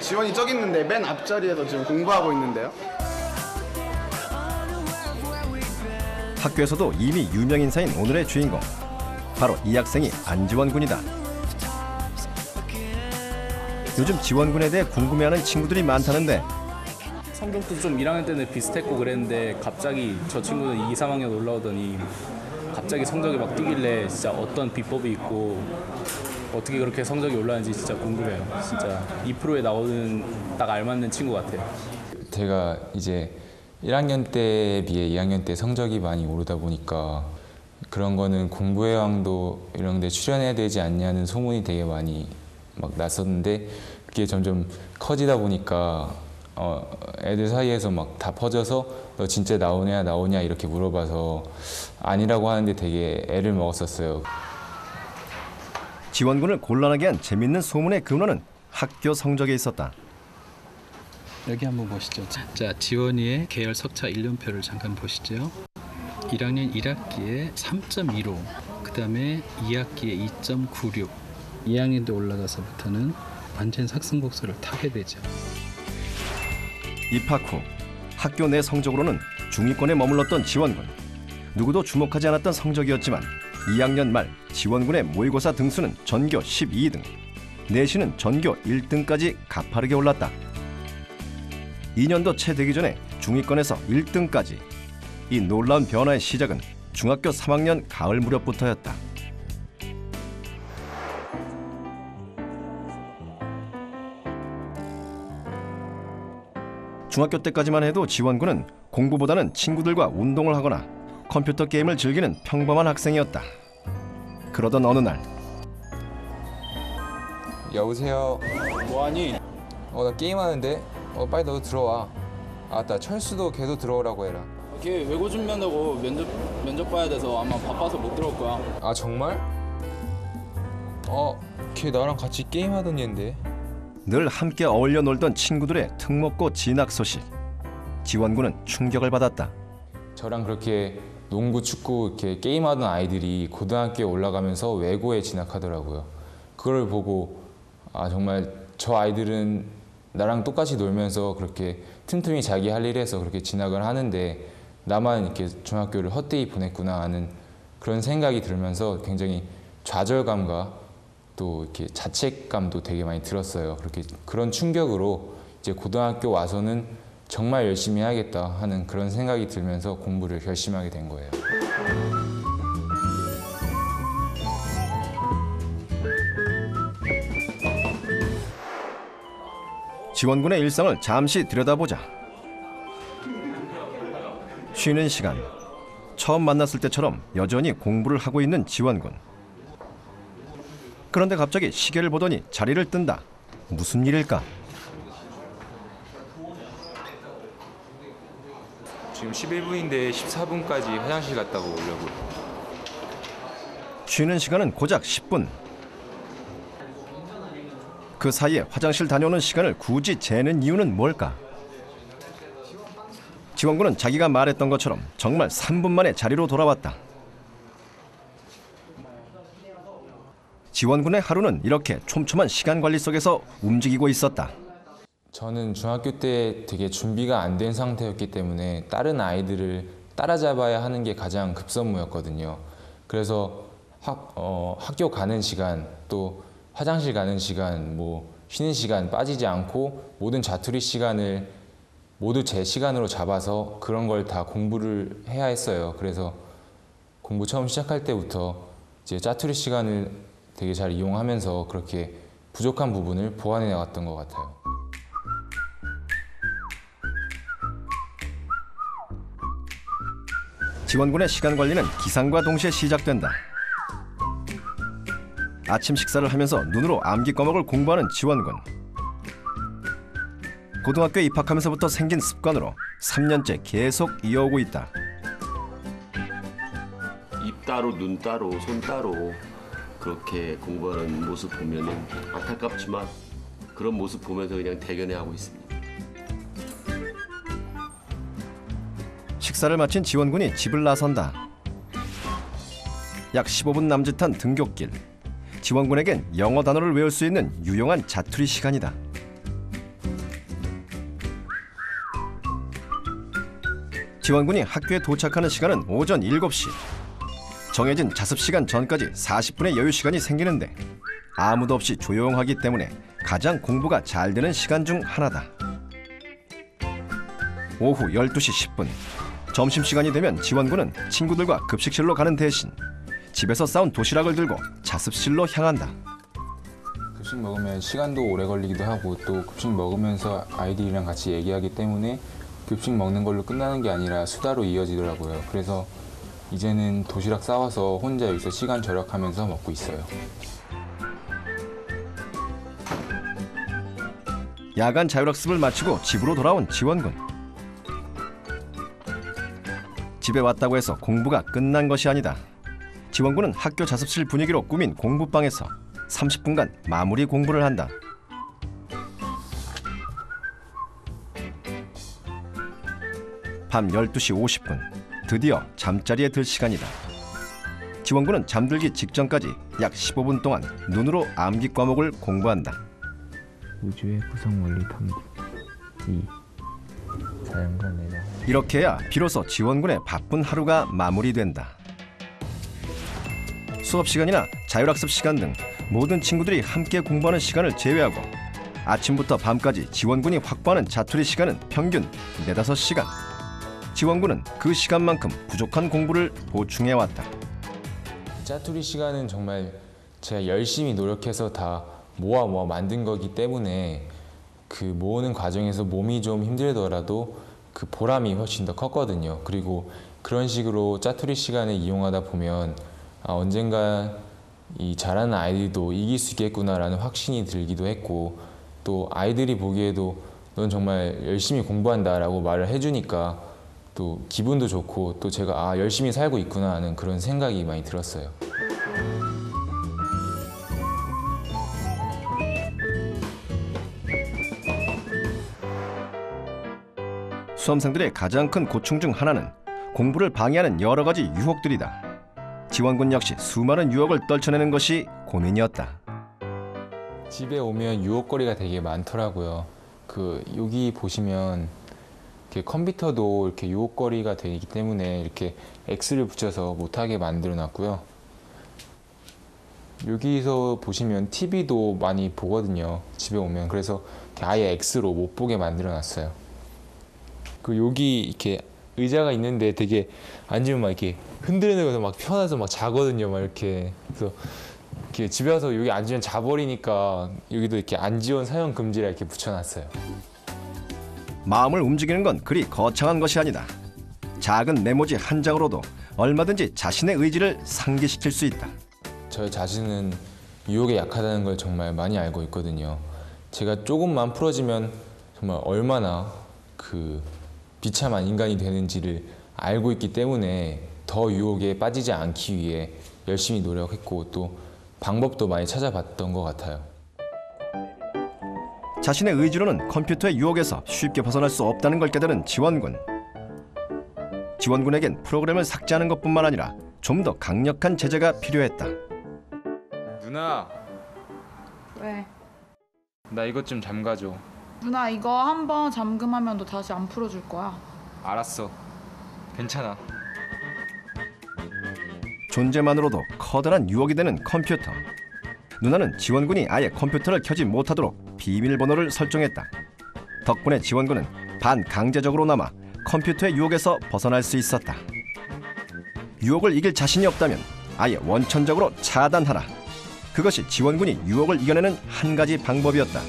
지원이 저기 있는데 맨 앞자리에서 지금 공부하고 있는데요. 학교에서도 이미 유명 인사인 오늘의 주인공, 바로 이 학생이 안지원 군이다. 요즘 지원 군에 대해 궁금해하는 친구들이 많다는데 성적도 좀 1학년 때는 비슷했고 그랬는데 갑자기 저 친구는 2, 3학년 올라오더니 갑자기 성적이 막 뛰길래 진짜 어떤 비법이 있고 어떻게 그렇게 성적이 올라가는지 진짜 궁금해요. 진짜 2%에 나오는 딱 알맞는 친구 같아요. 제가 이제 1학년 때에 비해 2학년 때 성적이 많이 오르다 보니까 그런 거는 공부의 왕도 이런 데 출연해야 되지 않냐는 소문이 되게 많이 막 났었는데 그게 점점 커지다 보니까 애들 사이에서 막 다 퍼져서 너 진짜 나오냐 이렇게 물어봐서 아니라고 하는데 되게 애를 먹었었어요. 지원군을 곤란하게 한 재밌는 소문의 근원은 학교 성적에 있었다. 여기 한번 보시죠. 자, 지원이의 계열 석차 1년표를 잠깐 보시죠. 1학년 1학기에 3.15, 그 다음에 2학기에 2.96, 2학년 때 올라가서부터는 완전 상승곡선을 타게 되죠. 입학 후 학교 내 성적으로는 중위권에 머물렀던 지원군. 누구도 주목하지 않았던 성적이었지만 2학년 말 지원군의 모의고사 등수는 전교 12등, 내신은 전교 1등까지 가파르게 올랐다. 2년도 채 되기 전에 중위권에서 1등까지. 이 놀라운 변화의 시작은 중학교 3학년 가을 무렵부터였다. 중학교 때까지만 해도 지원군은 공부보다는 친구들과 운동을 하거나 컴퓨터 게임을 즐기는 평범한 학생이었다. 그러던 어느 날 여보세요. 뭐하니? 나 게임하는데. 빨리 너도 들어와. 아따 철수도 걔도 들어오라고 해라. 걔 외고 준비한다고 면접 봐야 돼서 아마 바빠서 못 들어올 거야. 아 정말? 걔 나랑 같이 게임하던 얘인데. 늘 함께 어울려 놀던 친구들의 특목고 진학 소식. 지원군은 충격을 받았다. 저랑 그렇게 농구, 축구 이렇게 게임하던 아이들이 고등학교에 올라가면서 외고에 진학하더라고요. 그걸 보고 정말 저 아이들은 나랑 똑같이 놀면서 그렇게 틈틈이 자기 할 일 해서 그렇게 진학을 하는데 나만 이렇게 중학교를 헛되이 보냈구나 하는 그런 생각이 들면서 굉장히 좌절감과 또 이렇게 자책감도 되게 많이 들었어요. 그런 충격으로 이제 고등학교 와서는 정말 열심히 해야겠다 하는 그런 생각이 들면서 공부를 결심하게 된 거예요. 지원군의 일상을 잠시 들여다보자. 쉬는 시간, 처음 만났을 때처럼 여전히 공부를 하고 있는 지원군. 그런데 갑자기 시계를 보더니 자리를 뜬다. 무슨 일일까? 지금 11분인데 14분까지 화장실 갔다가 오려고. 쉬는 시간은 고작 10분. 그 사이에 화장실 다녀오는 시간을 굳이 재는 이유는 뭘까? 지원군은 자기가 말했던 것처럼 정말 3분 만에 자리로 돌아왔다. 지원군의 하루는 이렇게 촘촘한 시간 관리 속에서 움직이고 있었다. 저는 중학교 때 되게 준비가 안 된 상태였기 때문에 다른 아이들을 따라잡아야 하는 게 가장 급선무였거든요. 그래서 학교 가는 시간, 또 화장실 가는 시간, 쉬는 시간 빠지지 않고 모든 자투리 시간을 모두 제 시간으로 잡아서 그런 걸 다 공부를 해야 했어요. 그래서 공부 처음 시작할 때부터 이제 짜투리 시간을 되게 잘 이용하면서 그렇게 부족한 부분을 보완해 나갔던 것 같아요. 지원군의 시간 관리는 기상과 동시에 시작된다. 아침 식사를 하면서 눈으로 암기 과목을 공부하는 지원군. 고등학교에 입학하면서부터 생긴 습관으로 3년째 계속 이어오고 있다. 입 따로 눈 따로 손 따로 그렇게 공부하는 모습 보면은 안타깝지만 그런 모습 보면서 그냥 대견해하고 있습니다. 식사를 마친 지원군이 집을 나선다. 약 15분 남짓한 등굣길. 지원군에겐 영어 단어를 외울 수 있는 유용한 자투리 시간이다. 지원군이 학교에 도착하는 시간은 오전 7시. 정해진 자습 시간 전까지 40분의 여유 시간이 생기는데 아무도 없이 조용하기 때문에 가장 공부가 잘 되는 시간 중 하나다. 오후 12시 10분. 점심시간이 되면 지원군은 친구들과 급식실로 가는 대신 집에서 싸운 도시락을 들고 자습실로 향한다. 급식 먹으면 시간도 오래 걸리기도 하고 또 급식 먹으면서 아이들이랑 같이 얘기하기 때문에 급식 먹는 걸로 끝나는 게 아니라 수다로 이어지더라고요. 그래서 이제는 도시락 싸와서 혼자 여기서 시간 절약하면서 먹고 있어요. 야간 자율학습을 마치고 집으로 돌아온 지원군. 집에 왔다고 해서 공부가 끝난 것이 아니다. 지원군은 학교 자습실 분위기로 꾸민 공부방에서 30분간 마무리 공부를 한다. 밤 12시 50분. 드디어 잠자리에 들 시간이다. 지원군은 잠들기 직전까지 약 15분 동안 눈으로 암기 과목을 공부한다. 우주의 구성 원리 탐구 2. 자연과 내장. 이렇게 해야 비로소 지원군의 바쁜 하루가 마무리된다. 수업 시간이나 자율학습 시간 등 모든 친구들이 함께 공부하는 시간을 제외하고 아침부터 밤까지 지원군이 확보하는 자투리 시간은 평균 4-5시간. 지원군은 그 시간만큼 부족한 공부를 보충해왔다. 짜투리 시간은 정말 제가 열심히 노력해서 다 모아 만든 거기 때문에 그 모으는 과정에서 몸이 좀 힘들더라도 그 보람이 훨씬 더 컸거든요. 그리고 그런 식으로 짜투리 시간을 이용하다 보면 언젠가 이 잘하는 아이들도 이길 수 있겠구나라는 확신이 들기도 했고 또 아이들이 보기에도 넌 정말 열심히 공부한다라고 말을 해주니까 또 기분도 좋고 또 제가 열심히 살고 있구나 하는 그런 생각이 많이 들었어요. 수험생들의 가장 큰 고충 중 하나는 공부를 방해하는 여러 가지 유혹들이다. 지원군 역시 수많은 유혹을 떨쳐내는 것이 고민이었다. 집에 오면 유혹거리가 되게 많더라고요. 여기 보시면 이렇게 컴퓨터도 이렇게 유혹거리가 되기 때문에 이렇게 X를 붙여서 못하게 만들어 놨고요. 여기서 보시면 TV도 많이 보거든요. 집에 오면. 그래서 아예 X로 못 보게 만들어 놨어요. 여기 이렇게 의자가 있는데 되게 앉으면 막 이렇게 흔들리면서 막 편해서 막 자거든요. 막 이렇게. 그래서 이렇게 집에 와서 여기 앉으면 자버리니까 여기도 이렇게 안지원 사용 금지라 이렇게 붙여놨어요. 마음을 움직이는 건 그리 거창한 것이 아니다. 작은 메모지 한 장으로도 얼마든지 자신의 의지를 상기시킬 수 있다. 저 자신은 유혹에 약하다는 걸 정말 많이 알고 있거든요. 제가 조금만 풀어지면 정말 얼마나 비참한 인간이 되는지를 알고 있기 때문에 더 유혹에 빠지지 않기 위해 열심히 노력했고 또 방법도 많이 찾아봤던 것 같아요. 자신의 의지로는 컴퓨터의 유혹에서 쉽게 벗어날 수 없다는 걸 깨달은 지원군. 지원군에겐 프로그램을 삭제하는 것뿐만 아니라 좀 더 강력한 제재가 필요했다. 누나, 왜? 나 이것 좀 잠가줘. 누나 이거 한번 잠금하면 너 다시 안 풀어줄 거야. 알았어. 괜찮아. 존재만으로도 커다란 유혹이 되는 컴퓨터. 누나는 지원군이 아예 컴퓨터를 켜지 못하도록 비밀번호를 설정했다. 덕분에 지원군은 반강제적으로나마 컴퓨터의 유혹에서 벗어날 수 있었다. 유혹을 이길 자신이 없다면 아예 원천적으로 차단하라. 그것이 지원군이 유혹을 이겨내는 한 가지 방법이었다.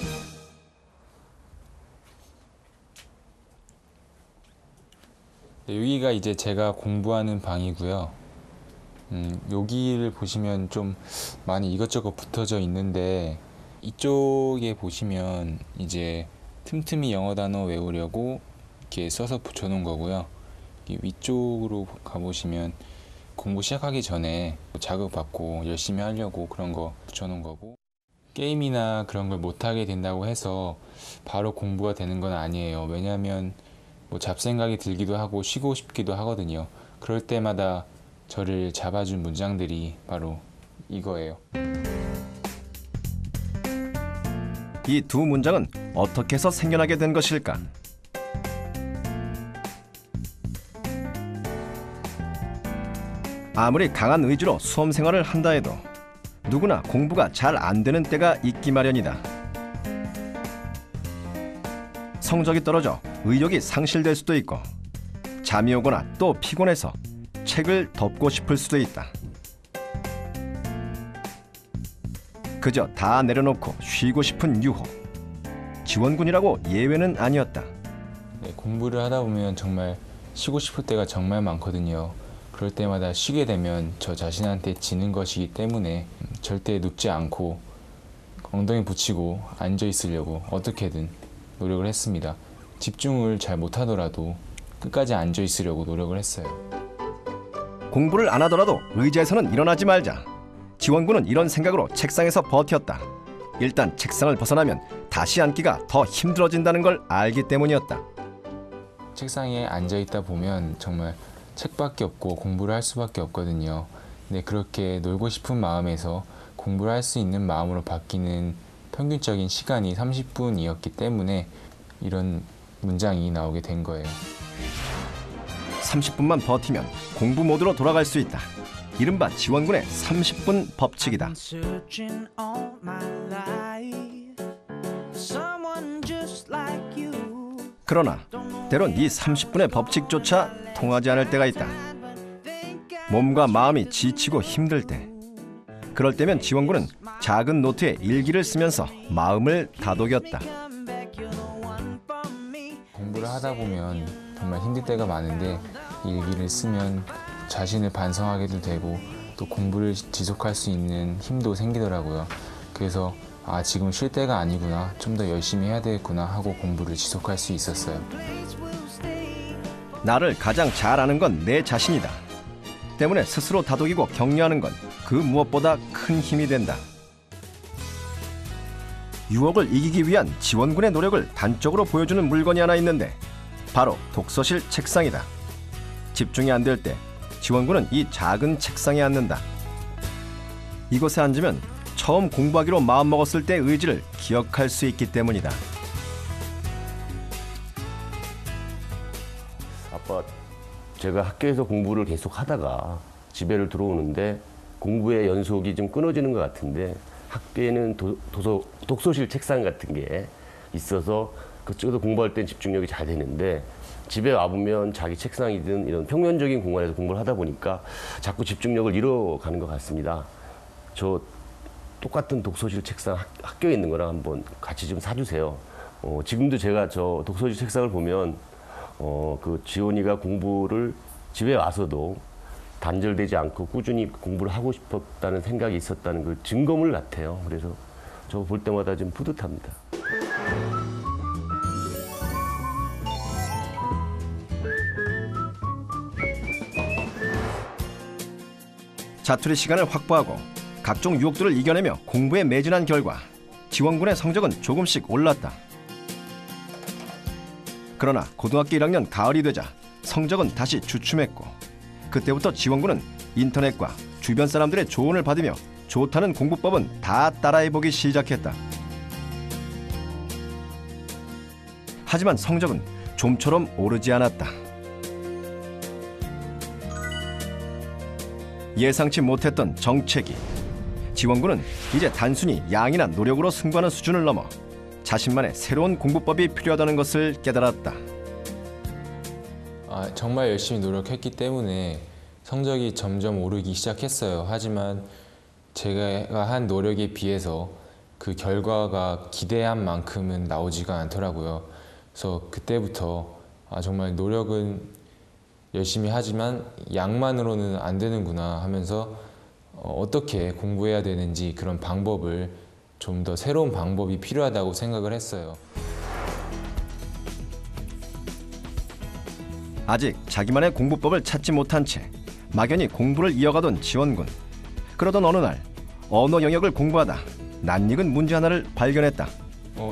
네, 여기가 이제 제가 공부하는 방이고요. 여기를 보시면 좀 많이 이것저것 붙어져 있는데 이쪽에 보시면 이제 틈틈이 영어 단어 외우려고 이렇게 써서 붙여놓은 거고요. 위쪽으로 가보시면 공부 시작하기 전에 자극받고 열심히 하려고 그런 거 붙여놓은 거고 게임이나 그런 걸 못하게 된다고 해서 바로 공부가 되는 건 아니에요. 왜냐하면 잡생각이 들기도 하고 쉬고 싶기도 하거든요. 그럴 때마다 저를 잡아준 문장들이 바로 이거예요. 이 두 문장은 어떻게 해서 생겨나게 된 것일까? 아무리 강한 의지로 수험 생활을 한다 해도 누구나 공부가 잘 안 되는 때가 있기 마련이다. 성적이 떨어져 의욕이 상실될 수도 있고 잠이 오거나 또 피곤해서 책을 덮고 싶을 수도 있다. 그저 다 내려놓고 쉬고 싶은 유호. 지원군이라고 예외는 아니었다. 네, 공부를 하다 보면 정말 쉬고 싶을 때가 정말 많거든요. 그럴 때마다 쉬게 되면 저 자신한테 지는 것이기 때문에 절대 눕지 않고 엉덩이 붙이고 앉아 있으려고 어떻게든 노력을 했습니다. 집중을 잘 못하더라도 끝까지 앉아 있으려고 노력을 했어요. 공부를 안 하더라도 의자에서는 일어나지 말자. 지원군은 이런 생각으로 책상에서 버텼다. 일단 책상을 벗어나면 다시 앉기가 더 힘들어진다는 걸 알기 때문이었다. 책상에 앉아 있다 보면 정말 책밖에 없고 공부를 할 수밖에 없거든요. 근데 그렇게 놀고 싶은 마음에서 공부를 할 수 있는 마음으로 바뀌는 평균적인 시간이 30분이었기 때문에 이런 문장이 나오게 된 거예요. 30분만 버티면 공부 모드로 돌아갈 수 있다. 이른바 지원군의 30분 법칙이다. 그러나 때론 이 30분의 법칙조차 통하지 않을 때가 있다. 몸과 마음이 지치고 힘들 때, 그럴 때면 지원군은 작은 노트에 일기를 쓰면서 마음을 다독였다. 공부를 하다 보면 정말 힘들 때가 많은데 일기를 쓰면 자신을 반성하게도 되고 또 공부를 지속할 수 있는 힘도 생기더라고요. 그래서 지금 쉴 때가 아니구나, 좀 더 열심히 해야 되겠구나 하고 공부를 지속할 수 있었어요. 나를 가장 잘 아는 건 내 자신이다. 때문에 스스로 다독이고 격려하는 건 그 무엇보다 큰 힘이 된다. 유혹을 이기기 위한 지원군의 노력을 단적으로 보여주는 물건이 하나 있는데 바로 독서실 책상이다. 집중이 안 될 때 지원군은 이 작은 책상에 앉는다. 이곳에 앉으면 처음 공부하기로 마음먹었을 때의 의지를 기억할 수 있기 때문이다. 아빠, 제가 학교에서 공부를 계속 하다가 집에를 들어오는데 공부의 연속이 좀 끊어지는 것 같은데 학교에는 독서실 책상 같은 게 있어서 그쪽에서 공부할 땐 집중력이 잘 되는데 집에 와보면 자기 책상이든 이런 평면적인 공간에서 공부를 하다 보니까 자꾸 집중력을 잃어가는 것 같습니다. 저 똑같은 독서실 책상 학교에 있는 거랑 한번 같이 좀 사주세요. 지금도 제가 저 독서실 책상을 보면 그 지원이가 공부를 집에 와서도 단절되지 않고 꾸준히 공부를 하고 싶었다는 생각이 있었다는 그 증거물 같아요. 그래서 저 볼 때마다 좀 뿌듯합니다. 자투리 시간을 확보하고 각종 유혹들을 이겨내며 공부에 매진한 결과 지원군의 성적은 조금씩 올랐다. 그러나 고등학교 1학년 가을이 되자 성적은 다시 주춤했고 그때부터 지원군은 인터넷과 주변 사람들의 조언을 받으며 좋다는 공부법은 다 따라해보기 시작했다. 하지만 성적은 좀처럼 오르지 않았다. 예상치 못했던 정체기. 지원군은 이제 단순히 양이나 노력으로 승부하는 수준을 넘어 자신만의 새로운 공부법이 필요하다는 것을 깨달았다. 정말 열심히 노력했기 때문에 성적이 점점 오르기 시작했어요. 하지만 제가 한 노력에 비해서 그 결과가 기대한 만큼은 나오지가 않더라고요. 그래서 그때부터 정말 노력은 열심히 하지만 양만으로는 안 되는구나 하면서 어떻게 공부해야 되는지 그런 방법을 좀 더 새로운 방법이 필요하다고 생각을 했어요. 아직 자기만의 공부법을 찾지 못한 채 막연히 공부를 이어가던 지원군. 그러던 어느 날 언어 영역을 공부하다 낯익은 문제 하나를 발견했다.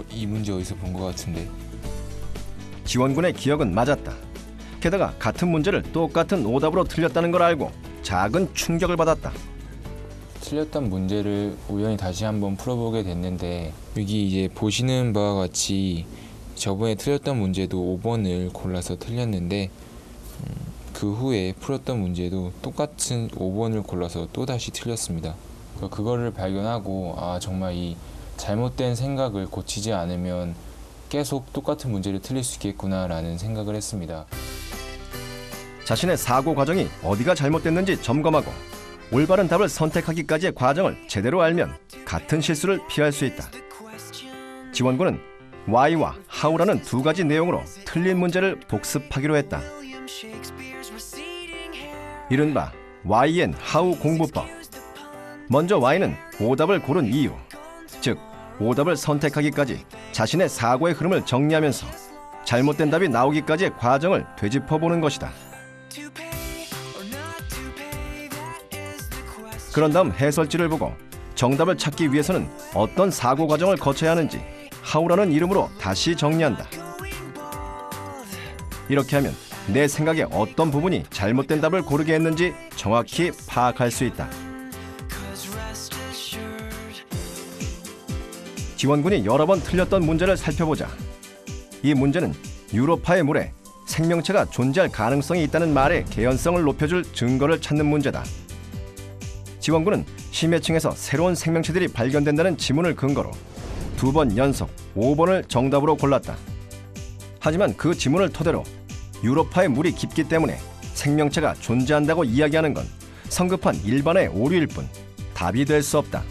이 문제 어디서 본 것 같은데. 지원군의 기억은 맞았다. 게다가 같은 문제를 똑같은 오답으로 틀렸다는 걸 알고 작은 충격을 받았다. 틀렸던 문제를 우연히 다시 한번 풀어보게 됐는데 여기 이제 보시는 바와 같이 저번에 틀렸던 문제도 5번을 골라서 틀렸는데 그 후에 풀었던 문제도 똑같은 5번을 골라서 또다시 틀렸습니다. 그거를 발견하고 정말 이 잘못된 생각을 고치지 않으면 계속 똑같은 문제를 틀릴 수 있겠구나라는 생각을 했습니다. 자신의 사고 과정이 어디가 잘못됐는지 점검하고 올바른 답을 선택하기까지의 과정을 제대로 알면 같은 실수를 피할 수 있다. 지원군은 Why와 How라는 두 가지 내용으로 틀린 문제를 복습하기로 했다. 이른바 Why and How 공부법. 먼저 Why는 오답을 고른 이유, 즉 오답을 선택하기까지 자신의 사고의 흐름을 정리하면서 잘못된 답이 나오기까지의 과정을 되짚어보는 것이다. 그런 다음 해설지를 보고 정답을 찾기 위해서는 어떤 사고 과정을 거쳐야 하는지 How라는 이름으로 다시 정리한다. 이렇게 하면 내 생각에 어떤 부분이 잘못된 답을 고르게 했는지 정확히 파악할 수 있다. 지원군이 여러 번 틀렸던 문제를 살펴보자. 이 문제는 유로파의 물에 생명체가 존재할 가능성이 있다는 말의 개연성을 높여줄 증거를 찾는 문제다. 지원군은 심해층에서 새로운 생명체들이 발견된다는 지문을 근거로 2번 연속 5번을 정답으로 골랐다. 하지만 그 지문을 토대로 유로파의 물이 깊기 때문에 생명체가 존재한다고 이야기하는 건 성급한 일반의 오류일 뿐 답이 될 수 없다.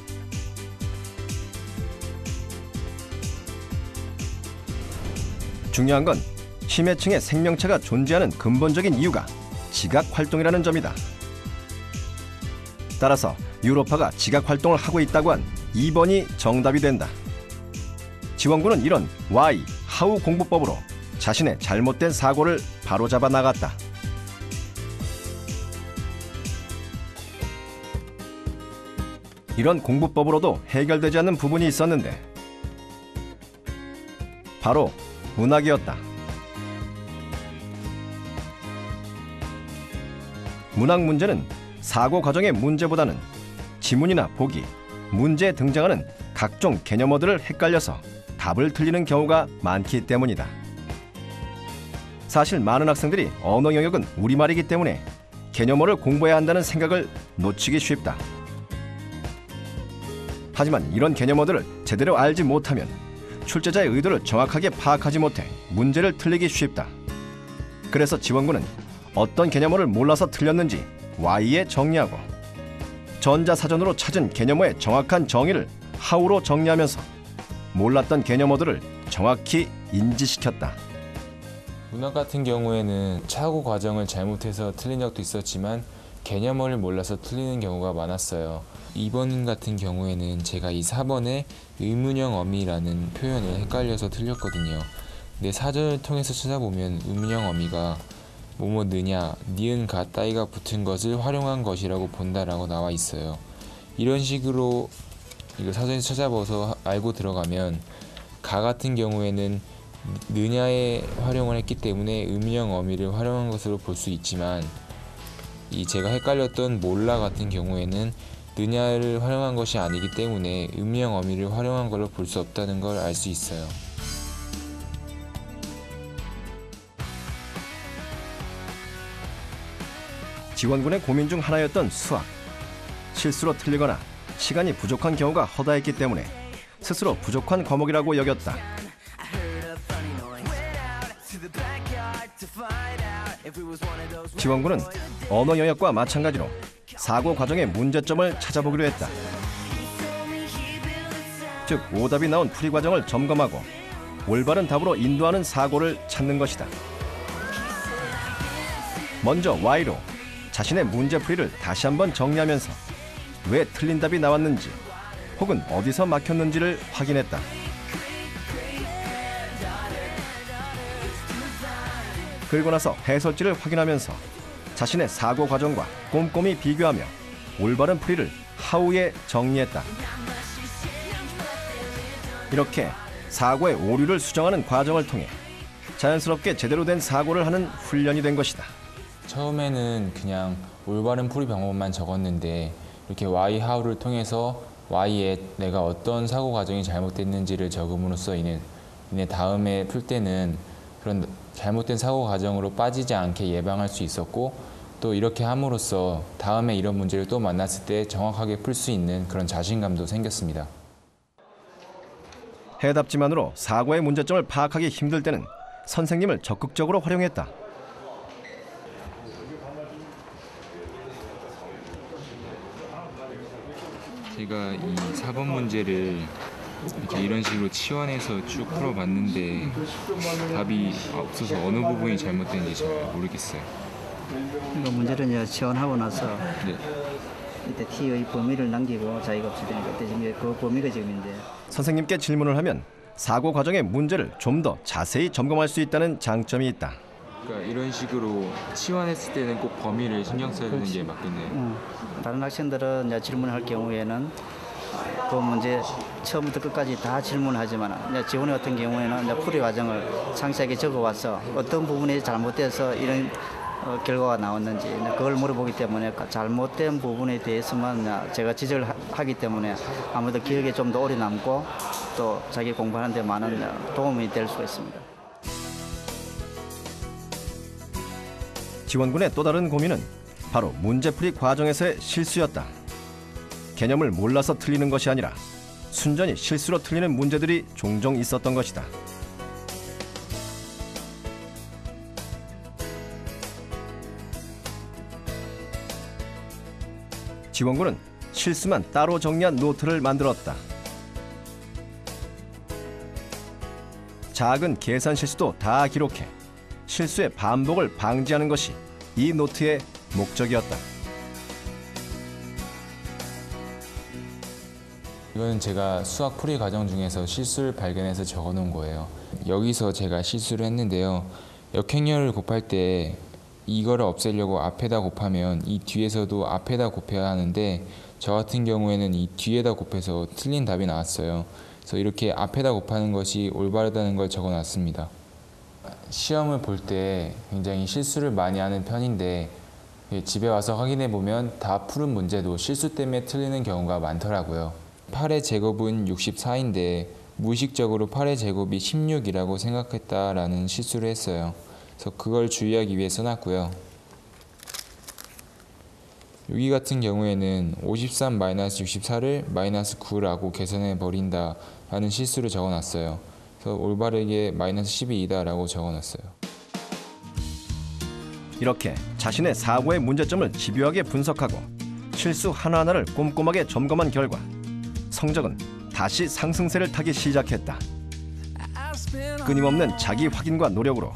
중요한 건 심해층에 생명체가 존재하는 근본적인 이유가 지각 활동이라는 점이다. 따라서 유로파가 지각 활동을 하고 있다고 한 2번이 정답이 된다. 지원군은 이런 Why, How 공부법으로 자신의 잘못된 사고를 바로잡아 나갔다. 이런 공부법으로도 해결되지 않는 부분이 있었는데 바로 문학이었다. 문학 문제는 사고 과정의 문제보다는 지문이나 보기, 문제에 등장하는 각종 개념어들을 헷갈려서 답을 틀리는 경우가 많기 때문이다. 사실 많은 학생들이 언어 영역은 우리말이기 때문에 개념어를 공부해야 한다는 생각을 놓치기 쉽다. 하지만 이런 개념어들을 제대로 알지 못하면 출제자의 의도를 정확하게 파악하지 못해 문제를 틀리기 쉽다. 그래서 지원군은 어떤 개념어를 몰라서 틀렸는지 Why에 정리하고 전자사전으로 찾은 개념어의 정확한 정의를 How로 정리하면서 몰랐던 개념어들을 정확히 인지시켰다. 문학 같은 경우에는 사고 과정을 잘못해서 틀린 적도 있었지만 개념어를 몰라서 틀리는 경우가 많았어요. 2번 같은 경우에는 제가 이 4번에 의문형 어미라는 표현을 헷갈려서 틀렸거든요. 근데 사전을 통해서 찾아보면 의문형 어미가 뭐뭐 느냐, 니은 가 따위가 붙은 것을 활용한 것이라고 본다라고 나와 있어요. 이런 식으로 이거 사전에서 찾아봐서 알고 들어가면 가 같은 경우에는 느냐에 활용을 했기 때문에 의문형 어미를 활용한 것으로 볼 수 있지만 이 제가 헷갈렸던 몰라 같은 경우에는 느냐를 활용한 것이 아니기 때문에 의문형 어미를 활용한 걸로 볼 수 없다는 걸 알 수 있어요. 지원군의 고민 중 하나였던 수학. 실수로 틀리거나 시간이 부족한 경우가 허다했기 때문에 스스로 부족한 과목이라고 여겼다. 지원군은 언어 영역과 마찬가지로 사고 과정의 문제점을 찾아보기로 했다. 즉 오답이 나온 풀이 과정을 점검하고 올바른 답으로 인도하는 사고를 찾는 것이다. 먼저 Why로 자신의 문제풀이를 다시 한번 정리하면서 왜 틀린 답이 나왔는지 혹은 어디서 막혔는지를 확인했다. 그리고 나서 해설지를 확인하면서 자신의 사고 과정과 꼼꼼히 비교하며 올바른 풀이를 How에 정리했다. 이렇게 사고의 오류를 수정하는 과정을 통해 자연스럽게 제대로 된 사고를 하는 훈련이 된 것이다. 처음에는 그냥 올바른 풀이 방법만 적었는데 이렇게 Why, How를 통해서 Why에 내가 어떤 사고 과정이 잘못됐는지를 적음으로써 인해 다음에 풀 때는 그런 잘못된 사고 과정으로 빠지지 않게 예방할 수 있었고 또 이렇게 함으로써 다음에 이런 문제를 또 만났을 때 정확하게 풀 수 있는 그런 자신감도 생겼습니다. 해답지만으로 사고의 문제점을 파악하기 힘들 때는 선생님을 적극적으로 활용했다. 제가 이 4번 문제를 이렇게 이런 식으로 치환해서 쭉 풀어봤는데 답이 없어서 어느 부분이 잘못된지 잘 모르겠어요. 이거 문제를 이제 치환하고 나서 네. 이때 T의 범위를 남기고 자기가 없을 때니까 지금 그 범위가 지금인데 선생님께 질문을 하면 사고 과정의 문제를 좀 더 자세히 점검할 수 있다는 장점이 있다. 그러니까 이런 식으로 치환했을 때는 꼭 범위를 신경 써야 되는 게 맞겠네요. 다른 학생들은 이제 질문할 경우에는 그 문제 처음부터 끝까지 다 질문하지만 이제 지원이 같은 경우에는 이제 풀이 과정을 상세하게 적어와서 어떤 부분이 잘못돼서 이런 결과가 나왔는지 그걸 물어보기 때문에 잘못된 부분에 대해서만 제가 지적을 하기 때문에 아무래도 기억에 좀 더 오래 남고 또 자기 공부하는 데 많은 도움이 될 수가 있습니다. 지원군의 또 다른 고민은 바로 문제풀이 과정에서의 실수였다. 개념을 몰라서 틀리는 것이 아니라 순전히 실수로 틀리는 문제들이 종종 있었던 것이다. 지원군은 실수만 따로 정리한 노트를 만들었다. 작은 계산 실수도 다 기록해 실수의 반복을 방지하는 것이 이 노트의 목적이었다. 이거는 제가 수학 풀이 과정 중에서 실수를 발견해서 적어놓은 거예요. 여기서 제가 실수를 했는데요. 역행렬을 곱할 때 이거를 없애려고 앞에다 곱하면 이 뒤에서도 앞에다 곱해야 하는데 저 같은 경우에는 이 뒤에다 곱해서 틀린 답이 나왔어요. 그래서 이렇게 앞에다 곱하는 것이 올바르다는 걸 적어놨습니다. 시험을 볼 때 굉장히 실수를 많이 하는 편인데 집에 와서 확인해 보면 다 푸른 문제도 실수 때문에 틀리는 경우가 많더라고요. 8의 제곱은 64인데 무의식적으로 8의 제곱이 16이라고 생각했다라는 실수를 했어요. 그래서 그걸 주의하기 위해 써놨고요. 여기 같은 경우에는 53-64를 -9라고 계산해 버린다 라는 실수를 적어놨어요. 그래서 올바르게 -12이다 라고 적어놨어요. 이렇게 자신의 사고의 문제점을 집요하게 분석하고 실수 하나하나를 꼼꼼하게 점검한 결과 성적은 다시 상승세를 타기 시작했다. 끊임없는 자기 확인과 노력으로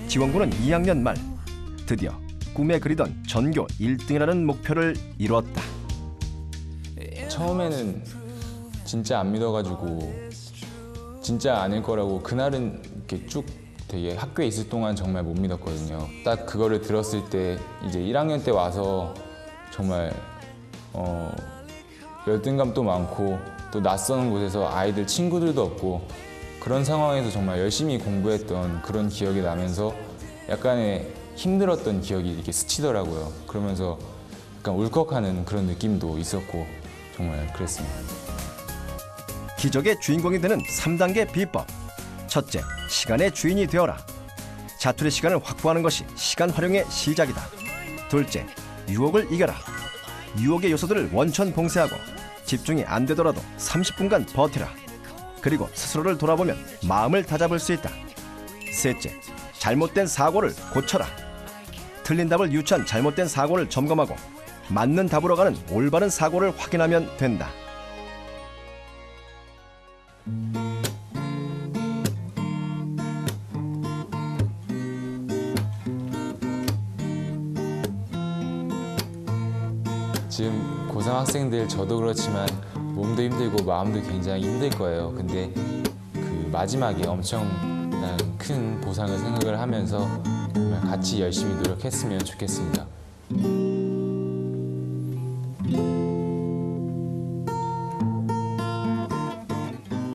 지원군은 2학년 말 드디어 꿈에 그리던 전교 1등이라는 목표를 이루었다. 처음에는 진짜 안 믿어가지고 진짜 아닐 거라고 그날은 이렇게 쭉 되게 학교에 있을 동안 정말 못 믿었거든요. 딱 그거를 들었을 때 이제 1학년 때 와서 정말 열등감도 많고 또 낯선 곳에서 아이들 친구들도 없고 그런 상황에서 정말 열심히 공부했던 그런 기억이 나면서 약간의 힘들었던 기억이 이렇게 스치더라고요. 그러면서 약간 울컥하는 그런 느낌도 있었고 정말 그랬습니다. 기적의 주인공이 되는 3단계 비법. 첫째, 시간의 주인이 되어라. 자투리 시간을 확보하는 것이 시간 활용의 시작이다. 둘째, 유혹을 이겨라. 유혹의 요소들을 원천 봉쇄하고 집중이 안 되더라도 30분간 버티라. 그리고 스스로를 돌아보면 마음을 다잡을 수 있다. 셋째, 잘못된 사고를 고쳐라. 틀린 답을 유추한 잘못된 사고를 점검하고 맞는 답으로 가는 올바른 사고를 확인하면 된다. 지금 고3 학생들 저도 그렇지만 몸도 힘들고 마음도 굉장히 힘들 거예요. 근데 그 마지막에 엄청난 큰 보상을 생각을 하면서 정말 같이 열심히 노력했으면 좋겠습니다.